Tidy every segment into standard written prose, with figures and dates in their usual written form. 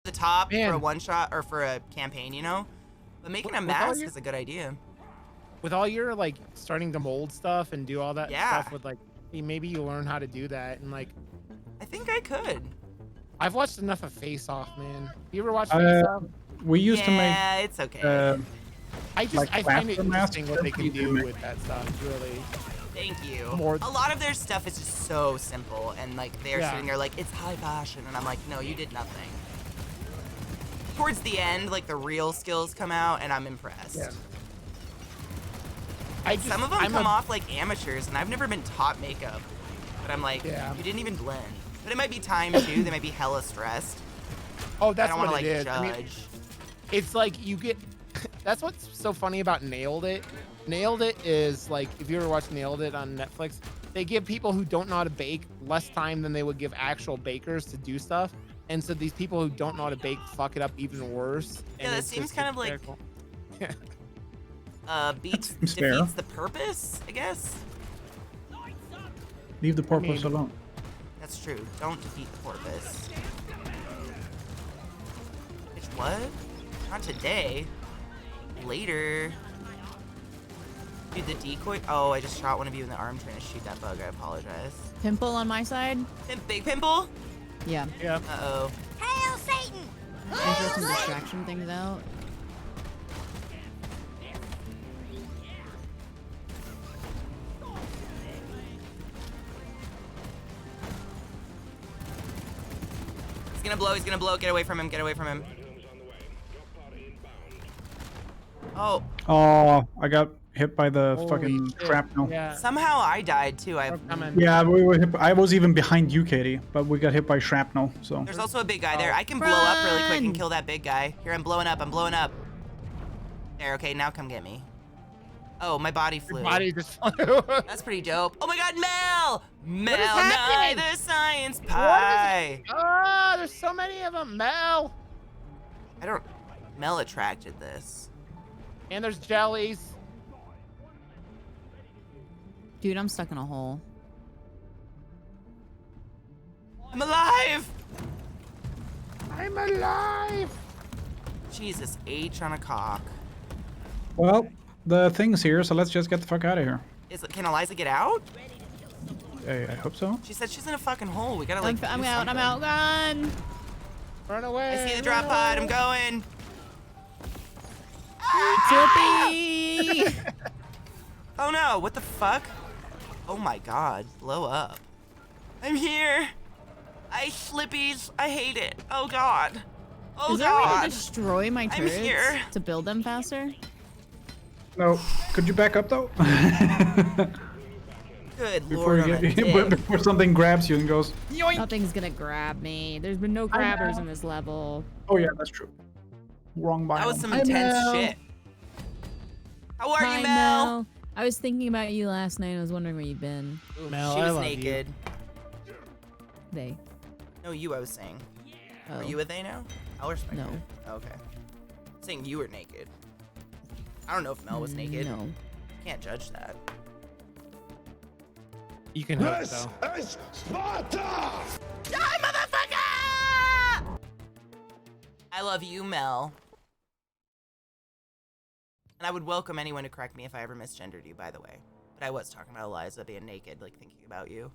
The top Man. for a one-shot or for a campaign, you know? But making a mask is a good idea. With all your like starting to mold stuff and do all that stuff with like, maybe you learn how to do that and like. I think I could. I've watched enough of Face Off, man. You ever watch Face Off? We used to make. Yeah, it's okay. I find it interesting what they can do with that stuff. Really. Thank you. A lot of their stuff is just so simple, and like they're sitting there like it's high fashion, and I'm like, no, you did nothing. Towards the end, like the real skills come out, and I'm impressed. Yeah. Some of them come off like amateurs, and I've never been taught makeup, but I'm like, you didn't even blend. But it might be time too. They might be hella stressed. Oh, that's I don't what want to it like is. judge. I mean, it's like you get. That's what's so funny about Nailed It. Nailed It is like, if you ever watch Nailed It on Netflix, they give people who don't know how to bake less time than they would give actual bakers to do stuff. And so these people who don't know how to bake fuck it up even worse. Yeah, that seems kind of like defeats the purpose, I guess. Leave the porpoise alone. That's true. Don't defeat the porpoise. Which what? Not today. Later. Dude, the decoy. Oh, I just shot one of you in the arm trying to shoot that bug. I apologize. Pimple on my side. Big pimple? Yeah. Yeah. Uh-oh. Hail Satan! I throw some distraction things out. He's gonna blow, he's gonna blow. Get away from him, get away from him. Oh. Oh, I got hit by the fucking shrapnel. Yeah. Somehow I died too. Yeah, we were hit, I was even behind you, Katie, but we got hit by shrapnel, so. There's also a big guy there. I can blow up really quick and kill that big guy. Here, I'm blowing up, I'm blowing up. There, okay, now come get me. Oh, my body flew. Your body just flew. That's pretty dope. Oh my god, Mel! Mel is Nye, happening? the science pie! Oh, there's so many of them, Mel. Mel attracted this. And there's jellies. Dude, I'm stuck in a hole. I'm alive! I'm alive! Jesus, H on a cock. Well, the thing's here, so let's just get the fuck out of here. Can Eliza get out? I hope so. She said she's in a fucking hole. We gotta like. I'm out, run! Run away! I see the drop pod. I'm going. Tippy! Oh no! What the fuck? Oh my god! Blow up! I'm here. I slippies. I hate it. Oh god. Oh Is there a way god. to destroy my turrets here. to build them faster? No, could you back up though? Good before lord. you get, before something grabs you and goes. Yoink. Nothing's gonna grab me. There's been no grabbers in this level. Oh yeah, that's true. Wrong biome. That was some intense shit. How are you, Mel? I was thinking about you last night. I was wondering where you've been. Mel, she I was love naked. You. They. No, you. I was saying. Oh. Are you a they now? I'll respect No. it. Okay. Saying you were naked. I don't know if Mel was naked. No. Can't judge that. You can hope though. This is Sparta! Die, motherfucker! I love you, Mel. And I would welcome anyone to correct me if I ever misgendered you, by the way. But I was talking about Eliza being naked, like thinking about you.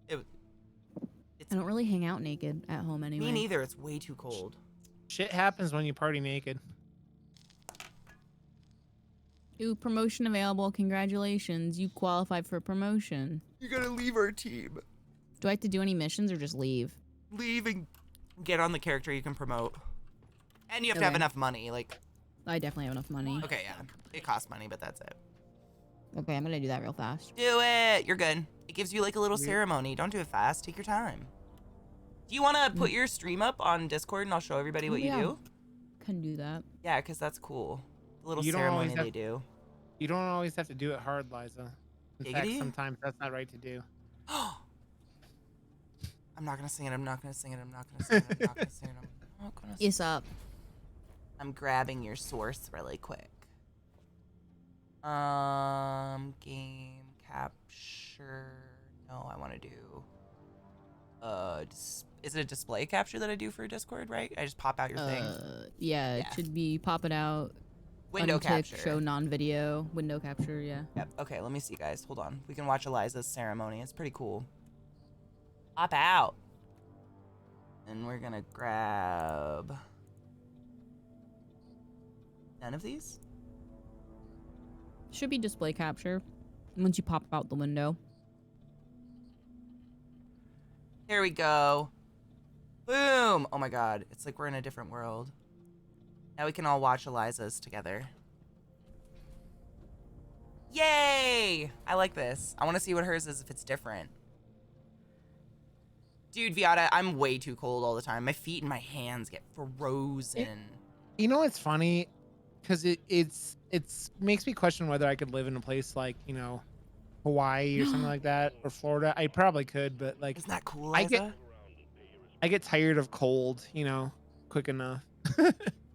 I don't really hang out naked at home anyway. Me neither. It's way too cold. Shit happens when you party naked. Ooh, promotion available. Congratulations. You qualified for promotion. You're gonna leave our team. Do I have to do any missions or just leave? Leave and get on the character you can promote. And you have to have enough money, like... I definitely have enough money. Okay, yeah. It costs money, but that's it. Okay, I'm gonna do that real fast. Do it! You're good. It gives you like a little ceremony. Don't do it fast. Take your time. Do you want to put your stream up on Discord and I'll show everybody what you do? Can do that. Yeah, because that's cool. The little You don't ceremony always have- they do. You don't always have to do it hard, Liza. In fact, Giggity? sometimes that's not right to do. I'm not gonna sing it. I'm not gonna sing it. I'm not gonna sing it. I'm not gonna sing it. I'm not gonna sing Yes up. I'm grabbing your source really quick. Game capture. No, I want to do. is it a display capture that I do for Discord, right? I just pop out your thing. Yeah, it should be popping out. Window Untick, capture. show non-video, window capture, yeah. Yep. Okay, let me see, guys. Hold on. We can watch Eliza's ceremony. It's pretty cool. Pop out. And we're gonna grab... None of these? Should be display capture once you pop out the window. Here we go. Boom! Oh my god. It's like we're in a different world. Now we can all watch Eliza's together. Yay! I like this. I want to see what hers is if it's different. Dude, Viata, I'm way too cold all the time. My feet and my hands get frozen. You know what's funny? Because it's makes me question whether I could live in a place like, you know, Hawaii or something like that, or Florida. I probably could, but like, Isn't that cool, Eliza? I get tired of cold, you know, quick enough.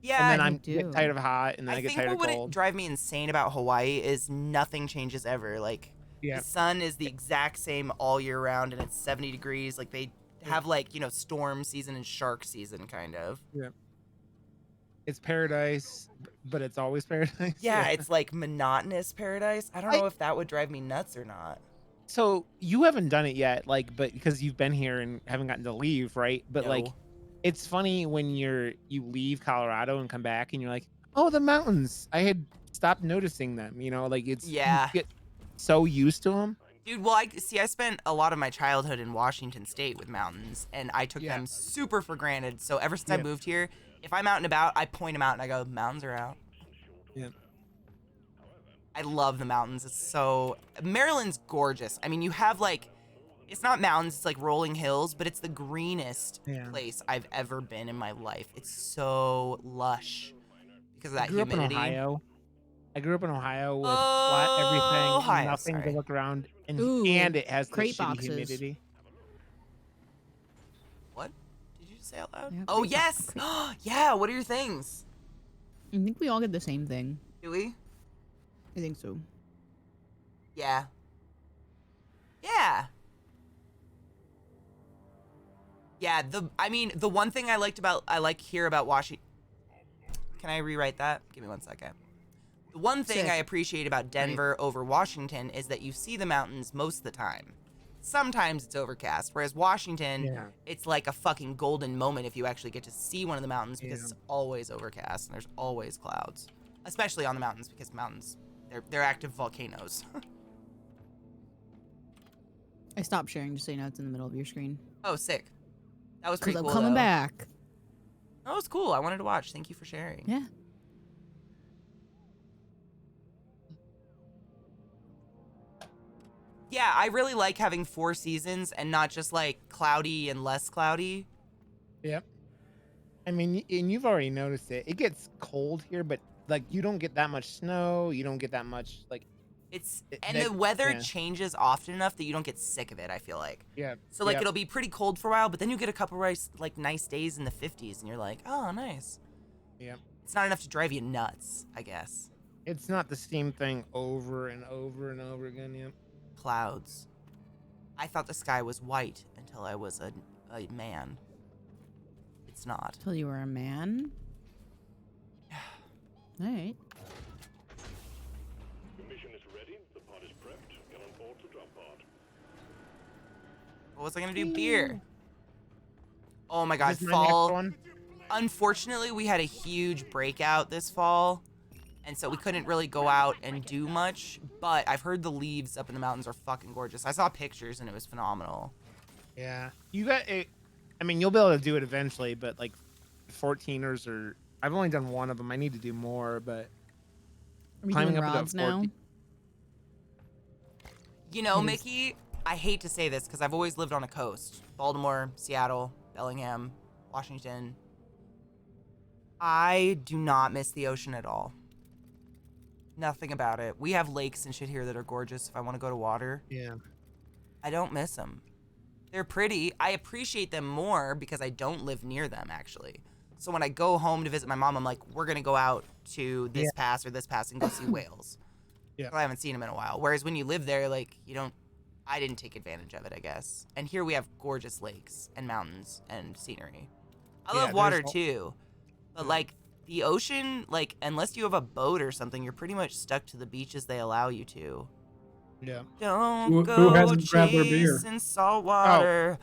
Yeah, and then I get tired of hot, and then I get tired of what cold. would drive me insane about Hawaii is nothing changes ever. Like, the sun is the exact same all year round, and it's 70 degrees. Like, they have, like, you know, storm season and shark season, kind of. Yeah. It's paradise, but it's always paradise. Yeah, it's like monotonous paradise. I don't know if that would drive me nuts or not. So you haven't done it yet, like, but because you've been here and haven't gotten to leave, right? But like, it's funny when you leave Colorado and come back and you're like, oh, the mountains. I had stopped noticing them, you know, like you get so used to them. Dude, well, I spent a lot of my childhood in Washington State with mountains, and I took them super for granted. So ever since I moved here, if I'm out and about, I point them out and I go, mountains are out. Yeah. I love the mountains. It's so... Maryland's gorgeous. I mean, you have, like... It's not mountains, it's like rolling hills, but it's the greenest place I've ever been in my life. It's so lush because of that humidity. I grew up in Ohio with flat everything, nothing to look around, and it has the shitty humidity. What? Did you say out loud? Oh, yes! Yeah, what are your things? I think we all get the same thing. Do we? I think so. Yeah. Yeah. Yeah, the one thing I like here about Washington... Can I rewrite that? Give me 1 second. The one thing I appreciate about Denver over Washington is that you see the mountains most of the time. Sometimes it's overcast, whereas Washington, it's like a fucking golden moment if you actually get to see one of the mountains because it's always overcast and there's always clouds. Especially on the mountains because mountains, they're active volcanoes. I stopped sharing just so you know it's in the middle of your screen. Oh, sick. That was pretty cool, I'm coming back. That was cool. I wanted to watch. Thank you for sharing. Yeah. Yeah, I really like having 4 seasons and not just like cloudy and less cloudy. Yep. I mean, and you've already noticed it. It gets cold here, but like you don't get that much snow. You don't get that much like. The weather changes often enough that you don't get sick of it, I feel like. Yeah. So like it'll be pretty cold for a while, but then you get a couple like nice days in the 50s and you're like, oh, nice. Yeah. It's not enough to drive you nuts, I guess. It's not the same thing over and over and over again, yep. Clouds. I thought the sky was white until I was a man. It's not. Until you were a man? All right. What was I gonna do? Beer. Oh my god, fall. Unfortunately, we had a huge breakout this fall, and so we couldn't really go out and do much, but I've heard the leaves up in the mountains are fucking gorgeous. I saw pictures and it was phenomenal. Yeah. You got it. I mean, you'll be able to do it eventually, but like 14ers are... I've only done one of them. I need to do more, but... Are we doing rods now? You know, Mickey... I hate to say this because I've always lived on a coast. Baltimore, Seattle, Bellingham, Washington. I do not miss the ocean at all. Nothing about it. We have lakes and shit here that are gorgeous if I want to go to water. Yeah. I don't miss them. They're pretty. I appreciate them more because I don't live near them, actually. So when I go home to visit my mom, I'm like, we're going to go out to this pass or this pass and go see whales. Yeah. I haven't seen them in a while. Whereas when you live there, like, you don't I didn't take advantage of it, I guess. And here we have gorgeous lakes and mountains and scenery. I love water too, but like the ocean, like unless you have a boat or something, you're pretty much stuck to the beaches they allow you to. Yeah. Don't Who go hasn't grabbed their beer? chasing salt water.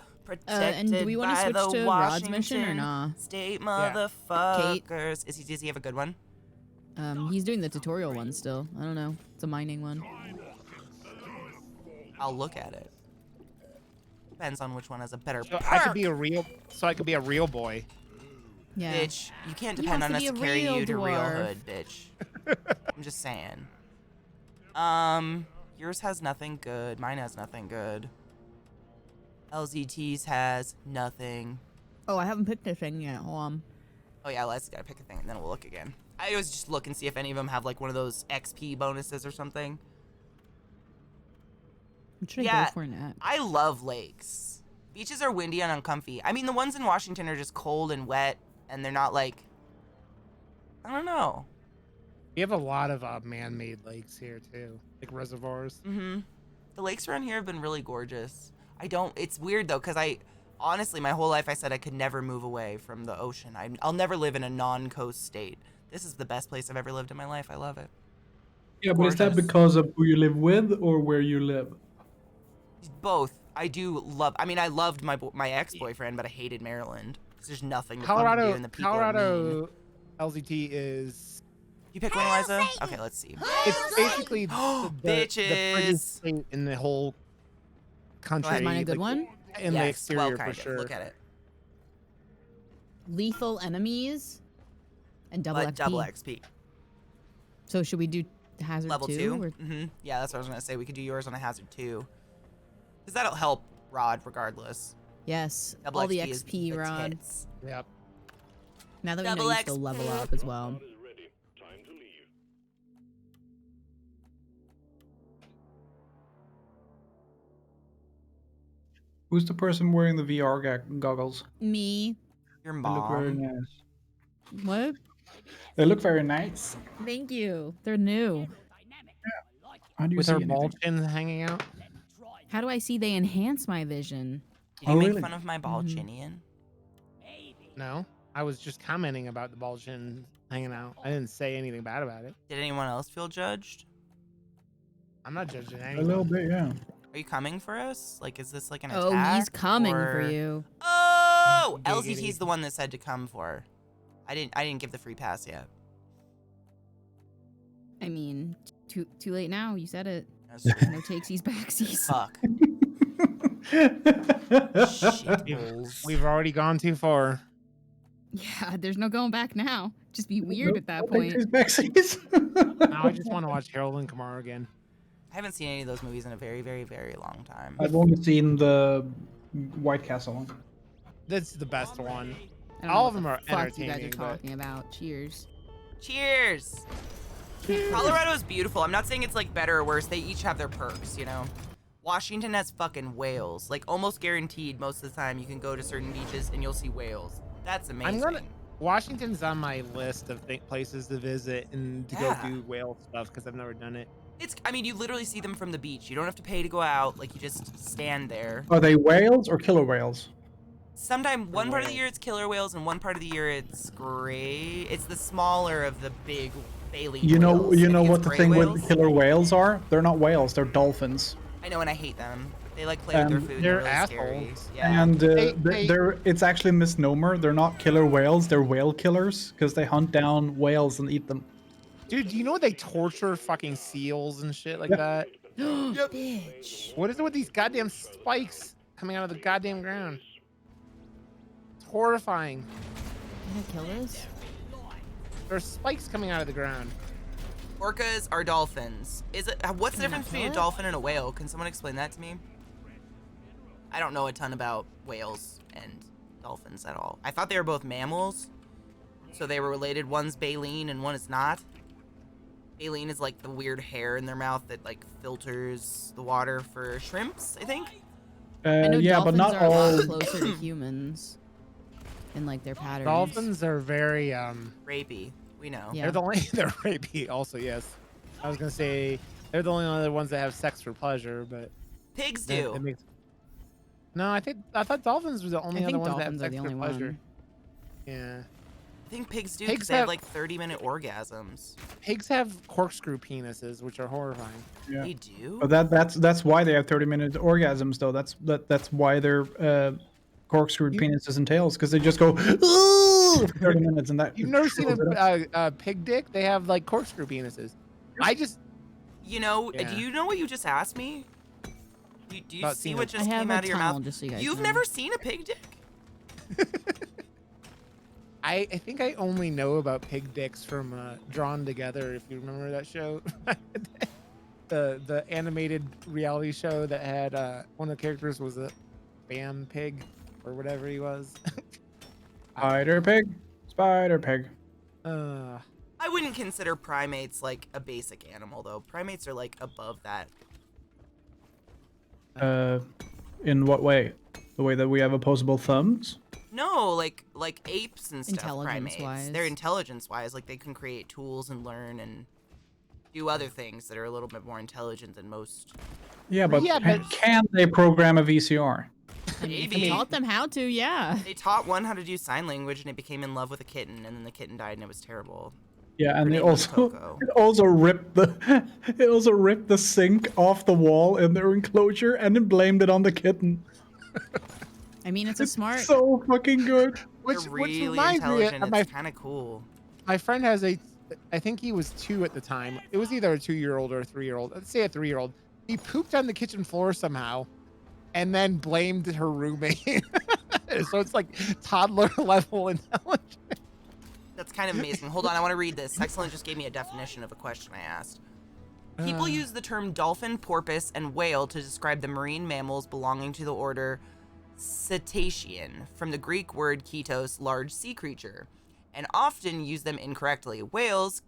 And do we want to switch to Rod's mission or nah? State motherfuckers. Does he have a good one? He's doing the tutorial one still. I don't know. It's a mining one. I'll look at it. Depends on which one has a better So perk. I could be a real boy. Yeah. Bitch, you can't depend on us to carry you to real hood, bitch. I'm just saying. Yours has nothing good. Mine has nothing good. LZT's has nothing. Oh, I haven't picked a thing yet. Hold on. Oh yeah, let's gotta pick a thing and then we'll look again. I always just look and see if any of them have like one of those XP bonuses or something. What should I go for next? I love lakes. Beaches are windy and uncomfy. I mean, the ones in Washington are just cold and wet, and they're not like, I don't know. We have a lot of man-made lakes here too, like reservoirs. Mm-hmm. The lakes around here have been really gorgeous. It's weird though, because honestly, my whole life I said I could never move away from the ocean. I'll never live in a non-coast state. This is the best place I've ever lived in my life. I love it. Yeah, but is that because of who you live with or where you live? Both. I loved my ex-boyfriend, but I hated Maryland. There's nothing to do, and the people are mean. LZT is. You pick one, Eliza? Okay, let's see. It's basically the prettiest state in the whole country. Is mine a good one? In the exterior, for sure. Look at it. Lethal enemies and double XP. Double XP. So should we do hazard Level 2? 2? Mm-hmm. Yeah, that's what I was gonna say. We could do yours on a hazard 2. Because that'll help Rod regardless. Yes. Double all the XP XP, Rod. Yep. Now that we know you still level up as well. Who's the person wearing the VR goggles? Me. Your They look very mom. nice. What? They look very nice. Thank you. They're new. How do you With see her anything? ball chin hanging out. How do I see they enhance my vision? Did you Oh, make really? fun of my ball chinian? No, I was just commenting about the ball chin hanging out. I didn't say anything bad about it. Did anyone else feel judged? I'm not judging A anyone. little bit, yeah. Are you coming for us? Like, is this like an Oh, attack? he's coming for or- you. Oh! Giggity. LZT's the one that said to come for. I didn't give the free pass yet. I mean, too late now. You said it. That's true. No takesies, backsies. Fuck. Shit balls. We've already gone too far. Yeah, there's no going back now. Just be weird at that Nope, point. backsies. Now I just want to watch Harold and Kumar again. I haven't seen any of those movies in a very, very, very long time. I've only seen the White Castle one. That's the best one. I don't know All what of them the are fuck you guys are entertaining, but talking about. Cheers. Cheers! Colorado is beautiful. I'm not saying it's like better or worse. They each have their perks, you know? Washington has fucking whales. Like almost guaranteed most of the time you can go to certain beaches and you'll see whales. That's amazing. Washington's on my list of places to visit and to Yeah. go do whale stuff because I've never done it. I mean, you literally see them from the beach. You don't have to pay to go out. Like, you just stand there. Are they whales or killer whales? Sometime one part of the year it's killer whales and one part of the year it's gray. It's the smaller of the big baleen You know, whales. you I know think what it's the gray thing whales. with killer whales are? They're not whales. They're dolphins. I know, and I hate them. They like play with their food. they're Really scary. assholes. Yeah. And Hey. it's actually a misnomer. They're not killer whales. They're whale killers because they hunt down whales and eat them. Dude, do you know they torture fucking seals and shit like that? Bitch. What is it with these goddamn spikes coming out of the goddamn ground? It's horrifying. Can I kill this? There's spikes coming out of the ground. Orcas are dolphins. What's the Can I difference between kill a it? dolphin and a whale? Can someone explain that to me? I don't know a ton about whales and dolphins at all. I thought they were both mammals, so they were related. One's baleen and one is not. Baleen is like the weird hair in their mouth that like filters the water for shrimps, I think. I know Yeah, but dolphins not are a all. lot closer to humans in like their patterns. Dolphins are very Rapey, we know. Yeah. they're rapey also, yes. I was gonna say they're the only other ones that have sex for pleasure, but Pigs That- do. that makes- No, I thought dolphins was the only I other think ones that have dolphins are sex the for only pleasure. one. Yeah. I think pigs do Pigs because they have have- like 30-minute orgasms. Pigs have corkscrew penises, which are horrifying. Yeah. They do? But that's why they have 30-minute orgasms, though. That's why they're corkscrewed penises and tails, because they just go "Ooh," for 30 minutes, and that. You've never seen throws it up. a pig dick? They have like corkscrew penises. I just You know, Yeah. do you know what you just asked me? Do you About see seeing what a- just I have came a out of your tunnel, mouth? just so you guys You've know. never seen a pig dick? I think I only know about pig dicks from Drawn Together, if you remember that show. the animated reality show that had one of the characters was a Bam pig or whatever he was. Spider pig, spider pig. I wouldn't consider primates like a basic animal, though. Primates are like above that. In what way? The way that we have opposable thumbs? No, like apes and stuff. Intelligence-wise. Primates. They're intelligence-wise. Like they can create tools and learn and do other things that are a little bit more intelligent than most. Yeah, but Yeah, but- can they program a VCR? If you Maybe. taught them how to, yeah. They taught one how to do sign language, and it became in love with a kitten, and then the kitten died, and it was terrible. Yeah, and Her they name was also Coco. it also ripped the sink off the wall in their enclosure and then blamed it on the kitten. I mean, it's a smart. So fucking good. Which They're really reminds me intelligent. of my It's kind of cool. friend has I think he was 2 at the time. It was either a 2-year-old or a 3-year-old. Let's say a 3-year-old. He pooped on the kitchen floor somehow and then blamed her roommate. So it's like toddler level intelligence. That's kind of amazing. Hold on, I want to read this. Excellent just gave me a definition of a question I asked. People use the term dolphin, porpoise, and whale to describe the marine mammals belonging to the order Cetacean, from the Greek word ketos, large sea creature, and often use them incorrectly. Whales,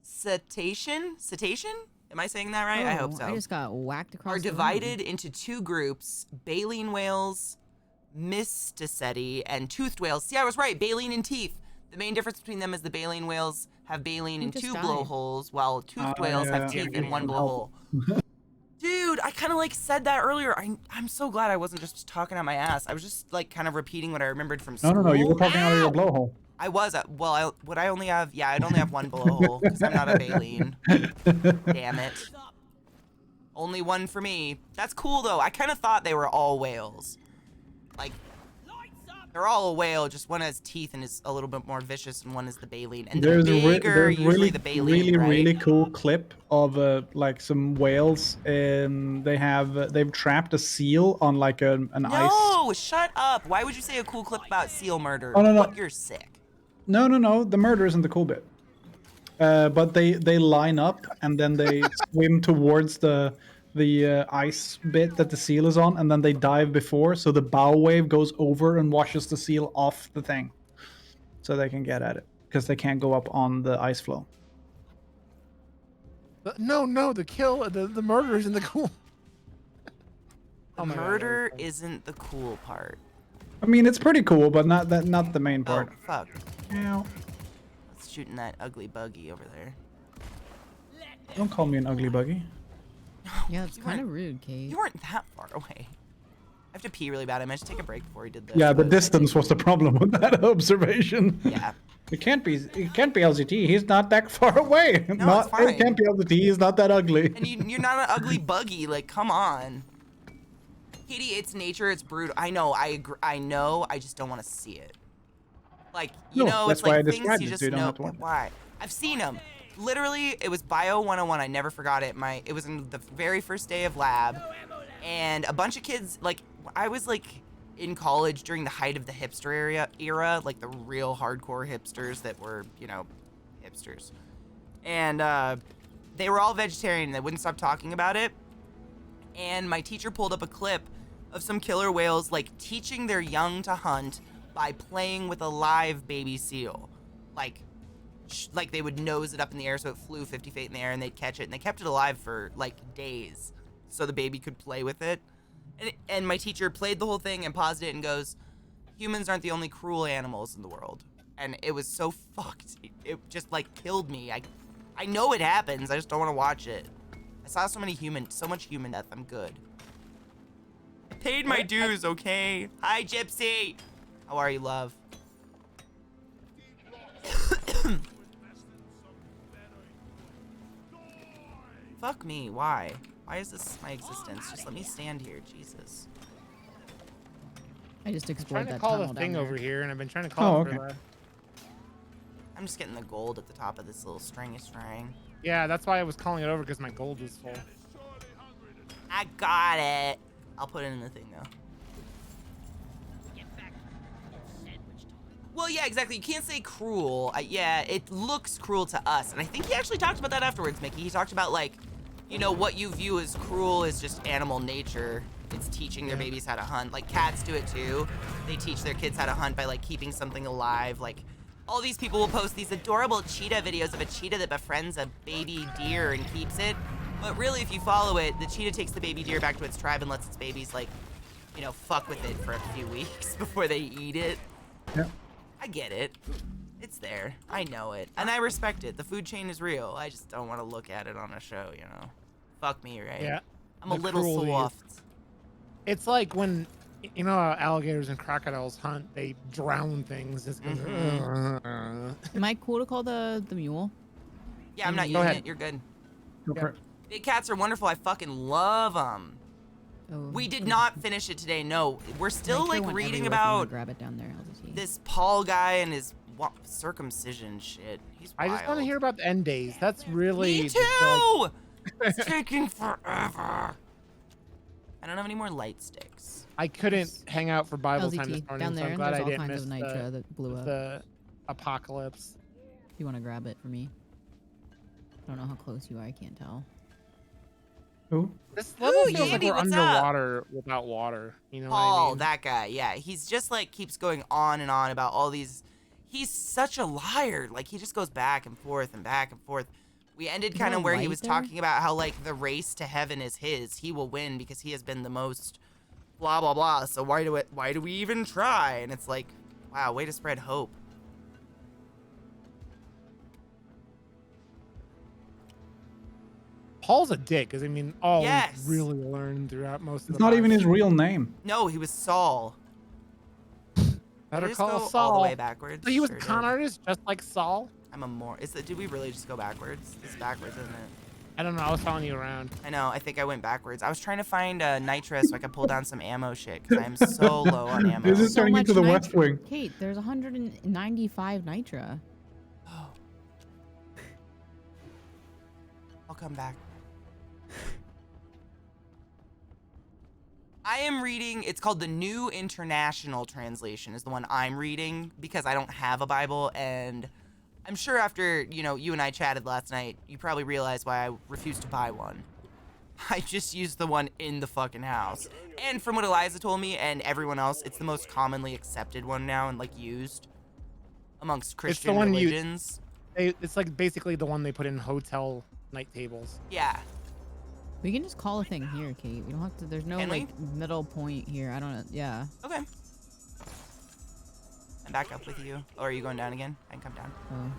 cetacean? Am I saying that right? I hope Oh, so. I just got whacked across Are the room. divided into 2 groups: baleen whales, Mysticeti, and toothed whales. See, I was right. Baleen and teeth. The main difference between them is the baleen whales have baleen in just 2 died? blowholes, while toothed whales have yeah. teeth in 1 blowhole. Dude, I kind of like said that earlier. I'm so glad I wasn't just talking out my ass. I was just like kind of repeating what I remembered from school. No, you were talking out of your Ow! blowhole. I was. Would I only have? Yeah, I'd only have 1 blowhole because I'm not a baleen. Damn it. Only 1 for me. That's cool though. I kind of thought they were all whales. Like, they're all a whale. Just one has teeth and is a little bit more vicious, and one is the baleen. And There's the bigger, there's usually really the baleen, right? really cool clip of like some whales, and they've trapped a seal on like an ice. No, shut up. Why would you say a cool clip about seal murder? Oh, no. Look, you're sick. No. The murder isn't the cool bit. But they line up and then they swim towards the ice bit that the seal is on, and then they dive before, so the bow wave goes over and washes the seal off the thing, so they can get at it because they can't go up on the ice floe. No, the murder isn't the cool. The Oh my God, murder isn't the cool part. I mean, it's pretty cool, but not the main Oh, part. fuck. Ow. Let's shooting that ugly buggy over there. Don't call me an ugly buggy. Yeah, it's kind of rude, Kate. You weren't that far away. I have to pee really bad. I meant to take a break before we did this. Yeah, the but- distance was the problem with that observation. Yeah. It can't be LZT. He's not that far away. it's It fine. can't be LZT. He's not that ugly. And you're not an ugly buggy. Like, come on. Katie, it's nature. It's brutal. I know. I agree. I know. I just don't want to see it. Like, you No, know, that's it's why I like things described you it, just so you don't know. have to watch it. Why? I've seen them. Literally, it was Bio 101. I never forgot it. It was in the very first day of lab, and a bunch of kids. Like, I was like in college during the height of the hipster era, like the real hardcore hipsters that were, you know, hipsters, and they were all vegetarian. And they wouldn't stop talking about it. And my teacher pulled up a clip of some killer whales like teaching their young to hunt by playing with a live baby seal, like they would nose it up in the air so it flew 50 feet in the air, and they'd catch it, and they kept it alive for like days so the baby could play with it. And my teacher played the whole thing and paused it and goes, humans aren't the only cruel animals in the world. And it was so fucked. It just like killed me. I know it happens. I just don't want to watch it. I saw so much human death. I'm good. Paid my dues, okay? Hi, Gypsy. How are you, love? Fuck me. Why? Why is this my existence? Just let me stand here. Jesus. I just I'm explored trying to that call tunnel the down thing there. over here, and I've been trying to call it for the... I'm just getting the gold at the top of this little stringy string. Yeah, that's why I was calling it over, because my gold was full. I got it. I'll put it in the thing, though. Well, yeah, exactly. You can't say cruel. Yeah, it looks cruel to us. And I think he actually talked about that afterwards, Mickey. He talked about, like, you know, what you view as cruel is just animal nature. It's teaching their babies how to hunt. Like, cats do it, too. They teach their kids how to hunt by, like, keeping something alive. Like, all these people will post these adorable cheetah videos of a cheetah that befriends a baby deer and keeps it. But really, if you follow it, the cheetah takes the baby deer back to its tribe and lets its babies, like, you know, fuck with it for a few weeks before they eat it. Yeah. I get it. It's there. I know it. And I respect it. The food chain is real. I just don't want to look at it on a show, you know? Fuck me, right? Yeah. I'm a little soft. It's like when, you know how alligators and crocodiles hunt, they drown things. It's Am I cool to call the mule? Yeah, I'm not Go using ahead. it. You're good. Go for it. Big cats are wonderful. I fucking love them. Oh, We did not finish it today. No, we're still Nitro like went reading everywhere if you wanna about grab it down there, LZT. this Paul guy and his circumcision shit. He's I wild. just want to hear about the end days. That's really... Me the, like, too! It's taking forever. I don't have any more light sticks. I couldn't hang out for Bible time this LZT, morning, down so there, I'm glad there's I all didn't kinds miss of nitra that blew up. the apocalypse. If you want to grab it for me. I don't know how close you are, I can't tell. Who? This level Ooh, feels like Yandy, we're what's up? underwater without water. You know what I Paul, mean? that guy, yeah. He's just like keeps going on and on about all these. He's such a liar. Like he just goes back and forth and back and forth. We ended Is kind there of a where he light was there? talking about how like the race to heaven is his. He will win because he has been the most blah blah blah. So why do we even try? And it's like, wow, way to spread hope. Paul's a dick, because I mean, all Yes. we've really learned throughout most of It's the not even Bible. his real name. No, he was Saul. Better Did I just call go Saul. all the way backwards. So he was Sure a con did. artist, just like Saul. I'm a more. Did we really just go backwards? It's backwards, isn't it? I don't know. I was following you around. I know. I think I went backwards. I was trying to find nitrous so I could pull down some ammo shit because I'm so low on ammo. This is turning into the West Wing. Kate, there's 195 nitra. I'll come back. I am reading, it's called the New International Translation is the one I'm reading because I don't have a Bible, and I'm sure after, you know, you and I chatted last night, you probably realized why I refused to buy one. I just used the one in the fucking house. And from what Eliza told me and everyone else, it's the most commonly accepted one now and like used amongst Christian one you- religions. It's like basically the one they put in hotel night tables. Yeah. We can just call a thing here, Kate. We don't have to. There's no Can we? like middle point here. I don't know. Yeah. Okay. I'm back up with you. Or are you going down again? I can come down. Oh.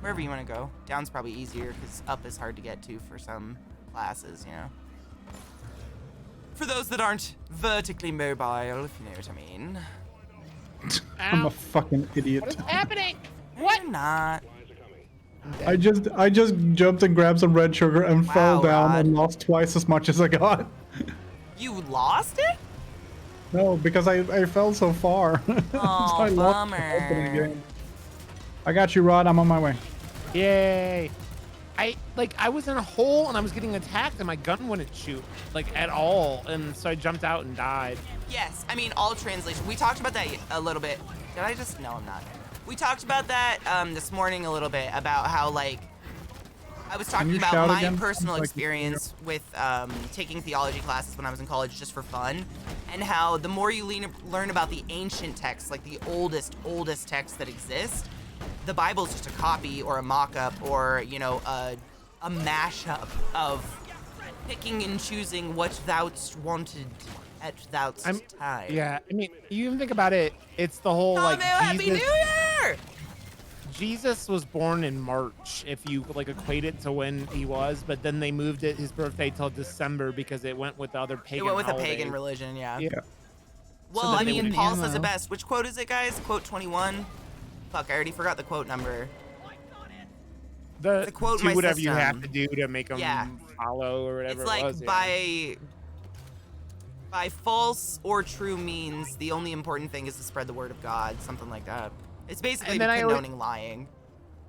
Wherever you want to go. Down's probably easier because up is hard to get to for some classes, you know. For those that aren't vertically mobile, if you know what I mean. I'm Ow. a fucking idiot. What is happening? What? Not. I just jumped and grabbed some red sugar and fell Wow, down Rod. and lost twice as much as I got. You lost it? No, because I fell so far. So Oh, I lost the opening bummer. game. I got you, Rod. I'm on my way. Yay. I was in a hole and I was getting attacked and my gun wouldn't shoot like at all, and so I jumped out and died. Yes. I mean, all translation. We talked about that a little bit. Did I just? No, I'm not. We talked about that this morning a little bit about how like I was talking you about shout my again? personal Like- experience with taking theology classes when I was in college just for fun, and how the more you learn about the ancient texts, like the oldest texts that exist, the Bible's just a copy or a mock-up or, you know, a mashup of picking and choosing what thou'st wanted at thou'st time. Yeah, I mean, you even think about it, it's the whole Oh, like man, Happy New Jesus, Year! Jesus was born in March, if you like equate it to when he was, but then they moved his birthday till December because it went with the other pagan It went with a holidays. pagan religion, yeah. Yeah. Well, that I they mean, would- Paul says ammo. it best. Which quote is it, guys? Quote 21? Fuck, I already forgot the quote number. The quote in do my whatever you have to system. do to make them Yeah. follow or whatever It's like it was. by false or true means, the only important thing is to spread the word of God, something like that. It's basically And then I always- condoning lying.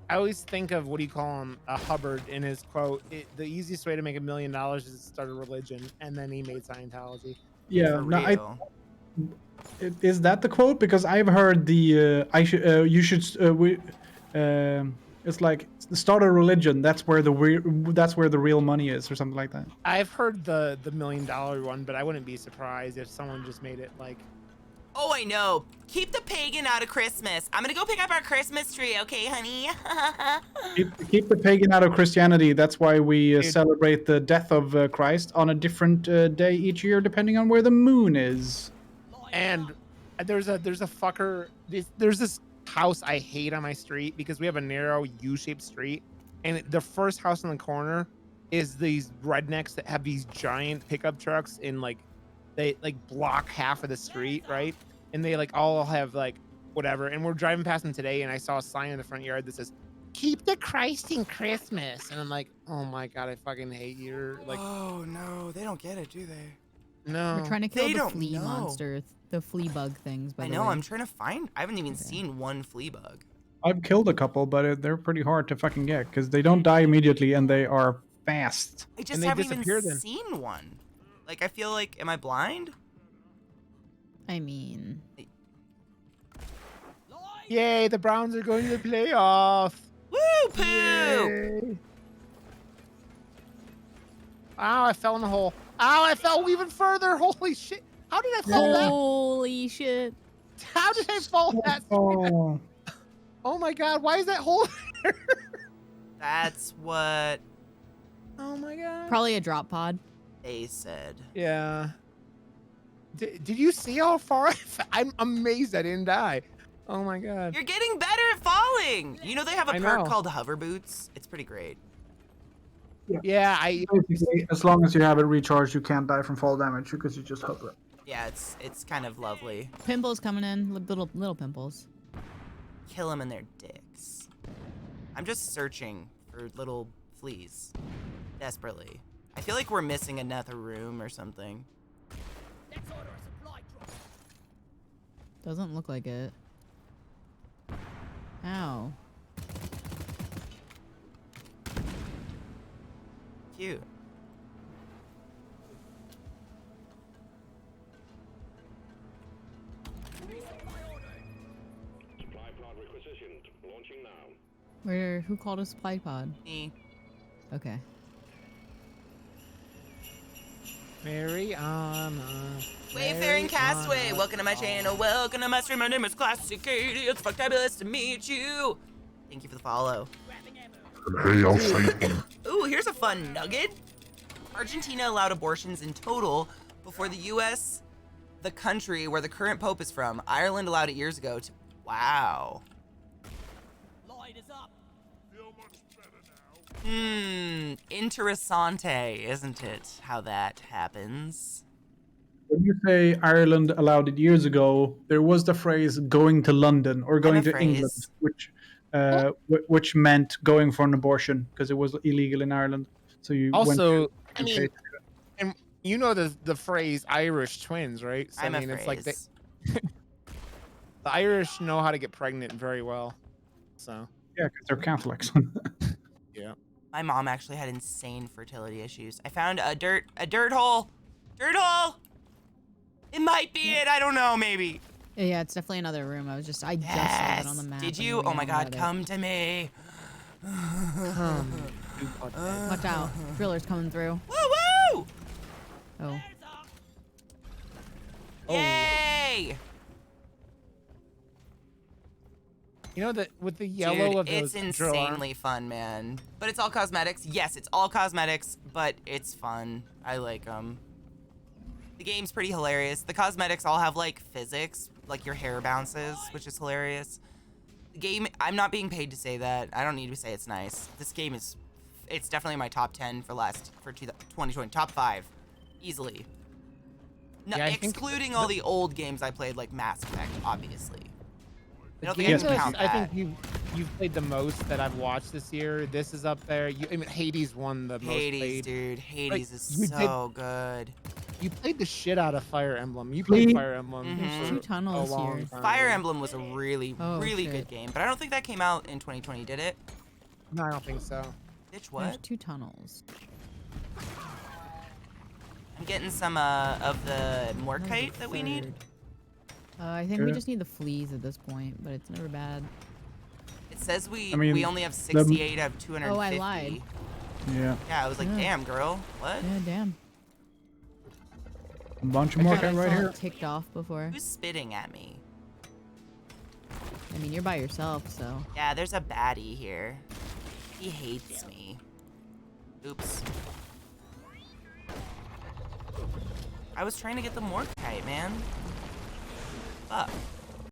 I always think of what do you call him, Hubbard in his quote. The easiest way to make $1 million is to start a religion, and then he made Scientology. Yeah, For no, real. is that the quote? Because I've heard the you should it's like start a religion. That's where the real money is, or something like that. I've heard the $1 million one, but I wouldn't be surprised if someone just made it like. Oh, I know. Keep the pagan out of Christmas. I'm gonna go pick up our Christmas tree, okay, honey? Keep the pagan out of Christianity. That's why we Dude. celebrate the death of Christ on a different day each year, depending on where the moon is. And there's a fucker. There's this house I hate on my street because we have a narrow U-shaped street, and the first house in the corner is these rednecks that have these giant pickup trucks in like they like block half of the street, right? And they like all have like whatever. And we're driving past them today, and I saw a sign in the front yard that says "Keep the Christ in Christmas," and I'm like, oh my god, I fucking hate you. Like, Oh no, they don't get it, do they? no. We're trying to kill They the don't flea know. monster, the flea bug things. By I the know, way. I'm trying to find. I haven't even seen one flea bug. I've killed a couple, but they're pretty hard to fucking get because they don't die immediately and they are fast. I just they haven't even disappear then. seen one. Like, I feel like, am I blind? I mean, Yay, the Browns are going to the playoff. Woo, poo! Yay. Ow, I fell in the hole. Ow, I fell even further. Holy shit. How did I fall that? holy shit! How did I fall that? Oh, Oh my god, why is that hole there? That's what Oh my god. Probably a drop pod. they said. Yeah. Did you see how far I fell? I'm amazed I didn't die. Oh my god. You're getting better at falling. You know they have a I perk know. called hover boots. It's pretty great. Yeah, basically, as long as you have it recharged, you can't die from fall damage because you just hover it. Yeah, it's kind of lovely. Pimples coming in, little pimples. Kill them in their dicks. I'm just searching for little fleas, desperately. I feel like we're missing another room or something. Doesn't look like it. Ow. Cute. Supply pod requisitioned. Launching now. Who called a supply pod? Me. Okay. Mary Anna. Wayfaring Castaway, welcome to my channel, welcome to my stream. My name is ClassyKatie. It's fucktabulous to meet you. Thank you for the follow. Hey, I'll say one. Ooh, here's a fun nugget. Argentina allowed abortions in total before the U.S., the country where the current pope is from. Ireland allowed it years ago. Wow. Interessante, isn't it? How that happens. When you say Ireland allowed it years ago, there was the phrase "going to London" or "going to England," which meant going for an abortion because it was illegal in Ireland. So you went Also, to I mean, and you know the phrase Irish twins, right? So, I'm I mean, a it's like phrase. the Irish know how to get pregnant very well. So, yeah, because they're Catholics. yeah. My mom actually had insane fertility issues. I found a dirt hole. Dirt hole. It might be it. I don't know. Maybe. Yeah, it's definitely another room. I just saw that on the map. Did and you? we Oh my haven't God! read it. Come to me. Watch out! Driller's coming through. Woo woo! Oh, Yay! You know that with the yellow Dude, of those it's drill arms- insanely fun, man. But it's all cosmetics. Yes, it's all cosmetics, but it's fun. I like them. The game's pretty hilarious. The cosmetics all have like physics, like your hair bounces, which is hilarious. Game, I'm not being paid to say that. I don't need to say it's nice. This game is, it's definitely my top 10 for 2020, top 5, easily. No, Yeah, I think excluding all the old games I played, like Mass Effect, obviously. I don't The think I game can that count I that. think you've played the most that I've watched this year. This is up there. I mean, Hades won the most Hades, played. dude. Hades is you did- so good. You played the shit out of Fire Emblem. You Please. played Fire Emblem There's for 2 tunnels a long here. time. Fire Emblem was a really, Oh, really shit. good game, but I don't think that came out in 2020, did it? No, I don't think so. Bitch, There's what? 2 tunnels. I'm getting some of the Another Morkite that we need. third. I think we Good. just need the fleas at this point, but it's never bad. It says we I mean, we only have 68 out of 250. Oh, I lied. Yeah. Yeah, I was like, Yeah. damn, girl. What? Yeah, damn. A bunch of I more thought right I saw here. it ticked off before. Who's spitting at me? I mean, you're by yourself, so. Yeah, there's a baddie here. He hates me. Oops. I was trying to get the Morkite, man. Fuck.